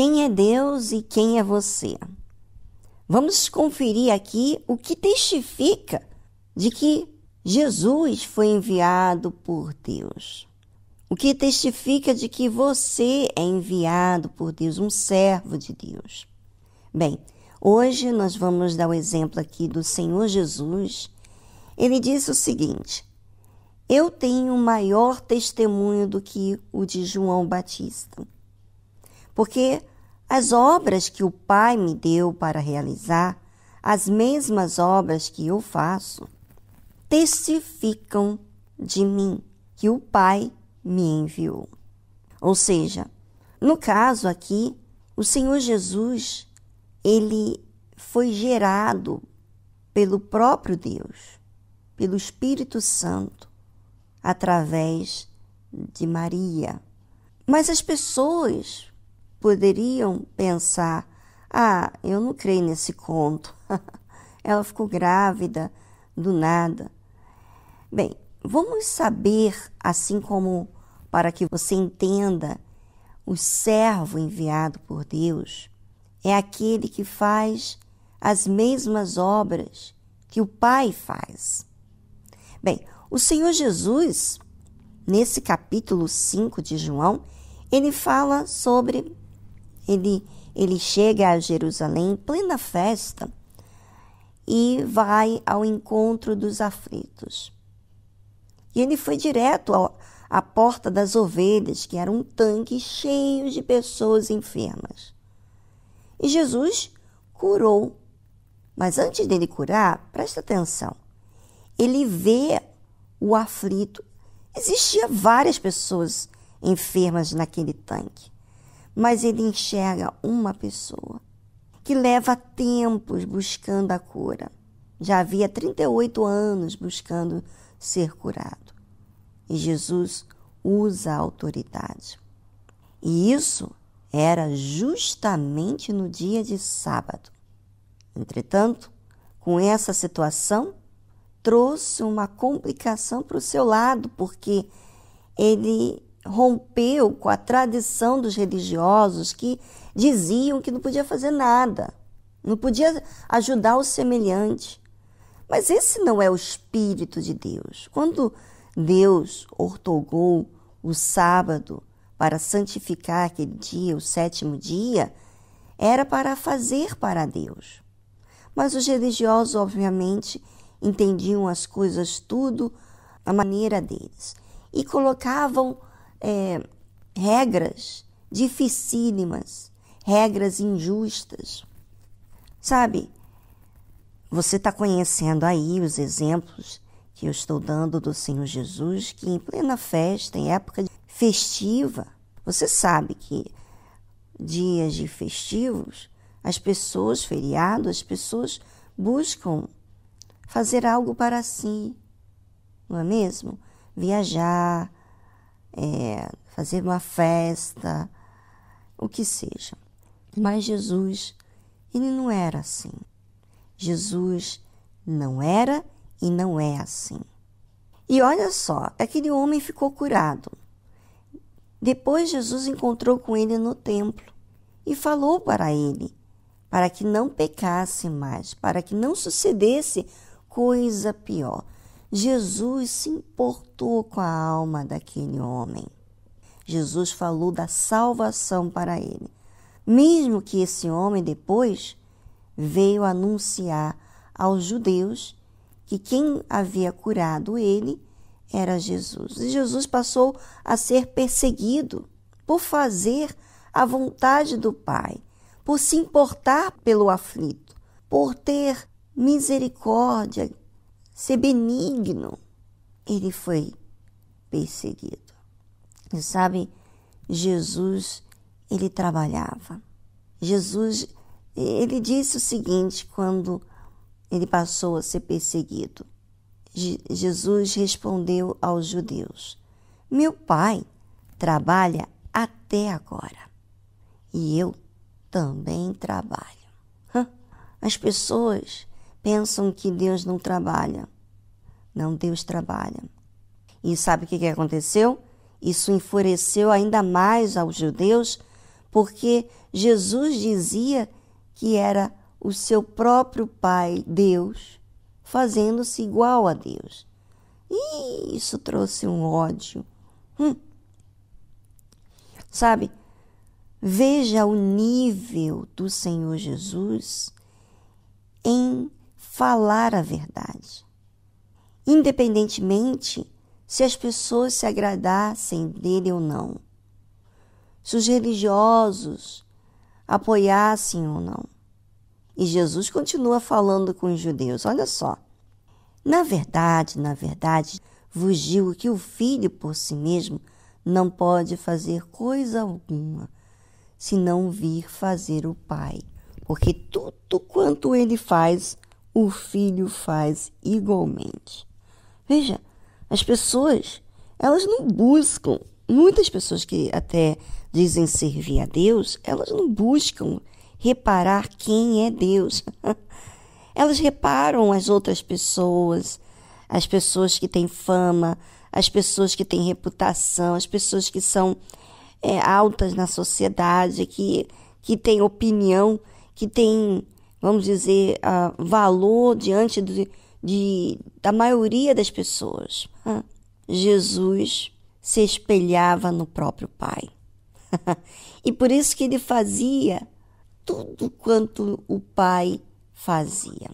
quem é Deus e quem é você? Vamos conferir aqui o que testifica de que Jesus foi enviado por Deus. O que testifica de que você é enviado por Deus, um servo de Deus. Bem, hoje nós vamos dar o exemplo aqui do Senhor Jesus. Ele disse o seguinte: eu tenho maior testemunho do que o de João Batista, porque as obras que o Pai me deu para realizar, as mesmas obras que eu faço, testificam de mim que o Pai me enviou. Ou seja, no caso aqui, o Senhor Jesus, ele foi gerado pelo próprio Deus, pelo Espírito Santo, através de Maria. Mas as pessoas poderiam pensar: eu não creio nesse conto. Ela ficou grávida do nada. Bem, vamos saber, assim como para que você entenda, o servo enviado por Deus é aquele que faz as mesmas obras que o Pai faz. Bem, o Senhor Jesus, nesse capítulo 5 de João, ele fala sobre... Ele chega a Jerusalém em plena festa e vai ao encontro dos aflitos. E ele foi direto à porta das ovelhas, que era um tanque cheio de pessoas enfermas. E Jesus curou. Mas antes dele curar, presta atenção, ele vê o aflito. Existiam várias pessoas enfermas naquele tanque, mas ele enxerga uma pessoa que leva tempos buscando a cura. Já havia 38 anos buscando ser curado. E Jesus usa a autoridade. E isso era justamente no dia de sábado. Entretanto, com essa situação, trouxe uma complicação para o seu lado, porque ele rompeu com a tradição dos religiosos que diziam que não podia fazer nada, não podia ajudar o semelhante. Mas esse não é o Espírito de Deus. Quando Deus outorgou o sábado para santificar aquele dia, o 7º dia, era para fazer para Deus. Mas os religiosos, obviamente, entendiam as coisas tudo à maneira deles e colocavam regras dificílimas, regras injustas. Sabe, você está conhecendo aí os exemplos que eu estou dando do Senhor Jesus, que em plena festa, em época festiva, você sabe que dias de festivos, as pessoas, feriados, as pessoas buscam fazer algo para si, não é mesmo? Viajar, fazer uma festa, o que seja. Mas Jesus, ele não era assim. Jesus não era e não é assim. E olha só, aquele homem ficou curado. Depois Jesus encontrou com ele no templo e falou para ele, para que não pecasse mais, para que não sucedesse coisa pior. Jesus se importou com a alma daquele homem. Jesus falou da salvação para ele. Mesmo que esse homem depois veio anunciar aos judeus que quem havia curado ele era Jesus. E Jesus passou a ser perseguido por fazer a vontade do Pai, por se importar pelo aflito, por ter misericórdia, ser benigno. Ele foi perseguido. E sabe, Jesus, ele trabalhava. Jesus, ele disse o seguinte quando ele passou a ser perseguido. Jesus respondeu aos judeus: meu Pai trabalha até agora e eu também trabalho. As pessoas pensam que Deus não trabalha. Não, Deus trabalha. E sabe o que aconteceu? Isso enfureceu ainda mais aos judeus, porque Jesus dizia que era o seu próprio Pai, Deus, fazendo-se igual a Deus. E isso trouxe um ódio. Sabe, veja o nível do Senhor Jesus em falar a verdade. Independentemente se as pessoas se agradassem dele ou não, se os religiosos apoiassem ou não. E Jesus continua falando com os judeus, olha só. Na verdade, vos digo que o Filho por si mesmo não pode fazer coisa alguma, se não vir fazer o Pai. Porque tudo quanto ele faz, o Filho faz igualmente. Veja, as pessoas, elas não buscam, muitas pessoas que até dizem servir a Deus, elas não buscam reparar quem é Deus. Elas reparam as outras pessoas, as pessoas que têm fama, as pessoas que têm reputação, as pessoas que são altas na sociedade, que têm opinião, que têm, vamos dizer, valor diante da maioria das pessoas. Jesus se espelhava no próprio Pai. E por isso que ele fazia tudo quanto o Pai fazia.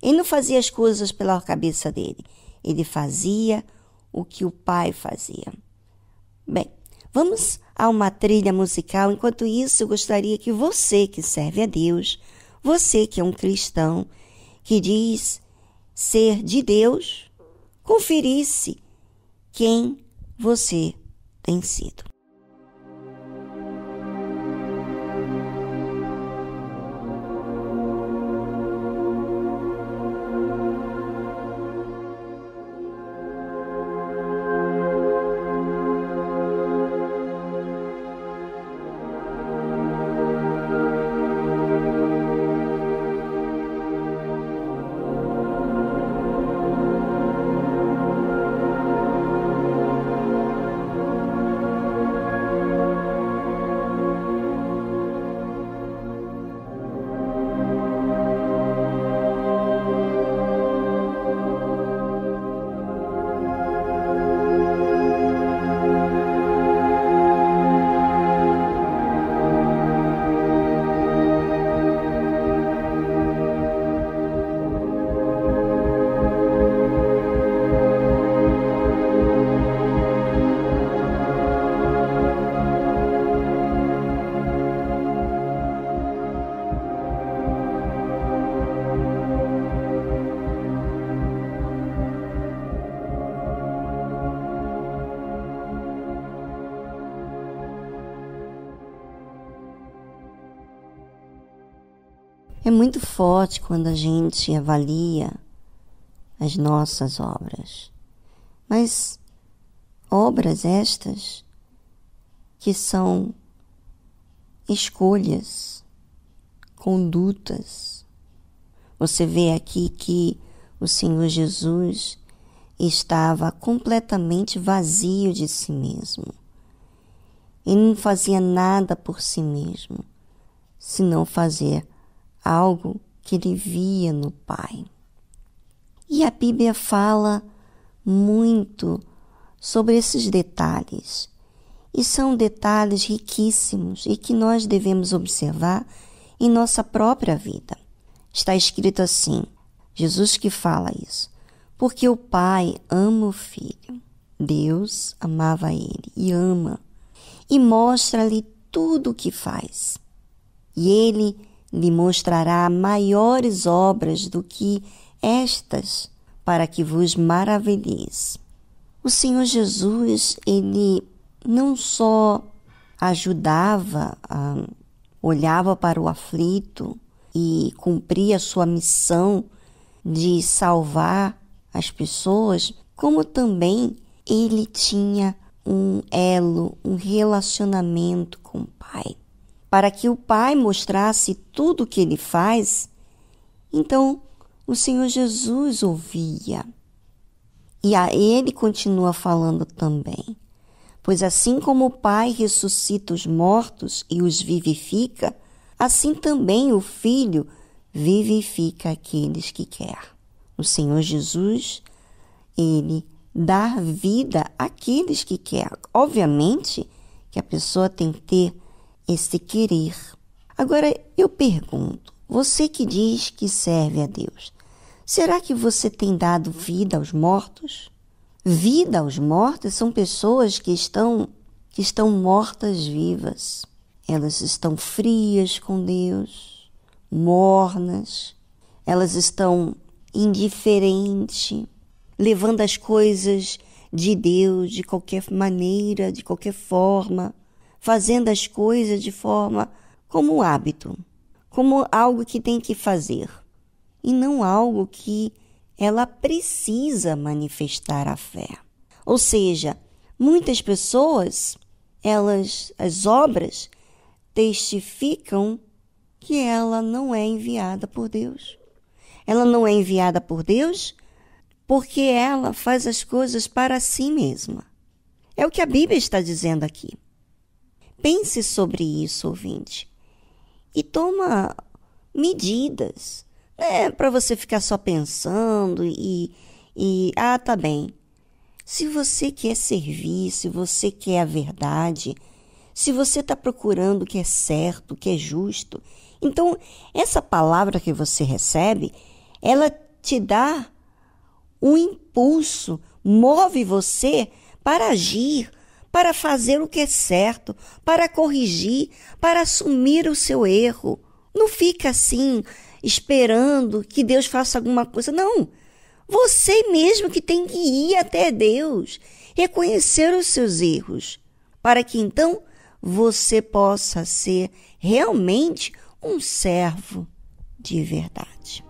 Ele não fazia as coisas pela cabeça dele. Ele fazia o que o Pai fazia. Bem, vamos a uma trilha musical. Enquanto isso, eu gostaria que você que serve a Deus, você que é um cristão, que diz ser de Deus, conferisse quem você tem sido. É muito forte quando a gente avalia as nossas obras, mas obras estas que são escolhas, condutas. Você vê aqui que o Senhor Jesus estava completamente vazio de si mesmo. Ele não fazia nada por si mesmo, senão fazer algo que ele via no Pai. E a Bíblia fala muito sobre esses detalhes. E são detalhes riquíssimos e que nós devemos observar em nossa própria vida. Está escrito assim, Jesus que fala isso. Porque o Pai ama o Filho. Deus amava ele e ama. E mostra-lhe tudo o que faz. E ele lhe mostrará maiores obras do que estas, para que vos maravilheis. O Senhor Jesus, ele não só ajudava, olhava para o aflito e cumpria a sua missão de salvar as pessoas, como também ele tinha um elo, um relacionamento com o Pai. Para que o Pai mostrasse tudo o que ele faz, então o Senhor Jesus ouvia. E a ele continua falando também. Pois assim como o Pai ressuscita os mortos e os vivifica, assim também o Filho vivifica aqueles que quer. O Senhor Jesus, Ele dá vida àqueles que quer. Obviamente que a pessoa tem que ter esse querer. Agora, eu pergunto, você que diz que serve a Deus, será que você tem dado vida aos mortos? Vida aos mortos são pessoas que estão mortas-vivas. Elas estão frias com Deus, mornas, elas estão indiferentes, levando as coisas de Deus de qualquer maneira, de qualquer forma, fazendo as coisas de forma como um hábito, como algo que tem que fazer, e não algo que ela precisa manifestar a fé. Ou seja, muitas pessoas, as obras, testificam que ela não é enviada por Deus. Ela não é enviada por Deus porque ela faz as coisas para si mesma. É o que a Bíblia está dizendo aqui. Pense sobre isso, ouvinte, e toma medidas. Não é para você ficar só pensando tá bem. Se você quer servir, se você quer a verdade, se você está procurando o que é certo, o que é justo, então essa palavra que você recebe, ela te dá um impulso, move você para agir, para fazer o que é certo, para corrigir, para assumir o seu erro. Não fica assim, esperando que Deus faça alguma coisa. Não, você mesmo que tem que ir até Deus, reconhecer os seus erros, para que então você possa ser realmente um servo de verdade.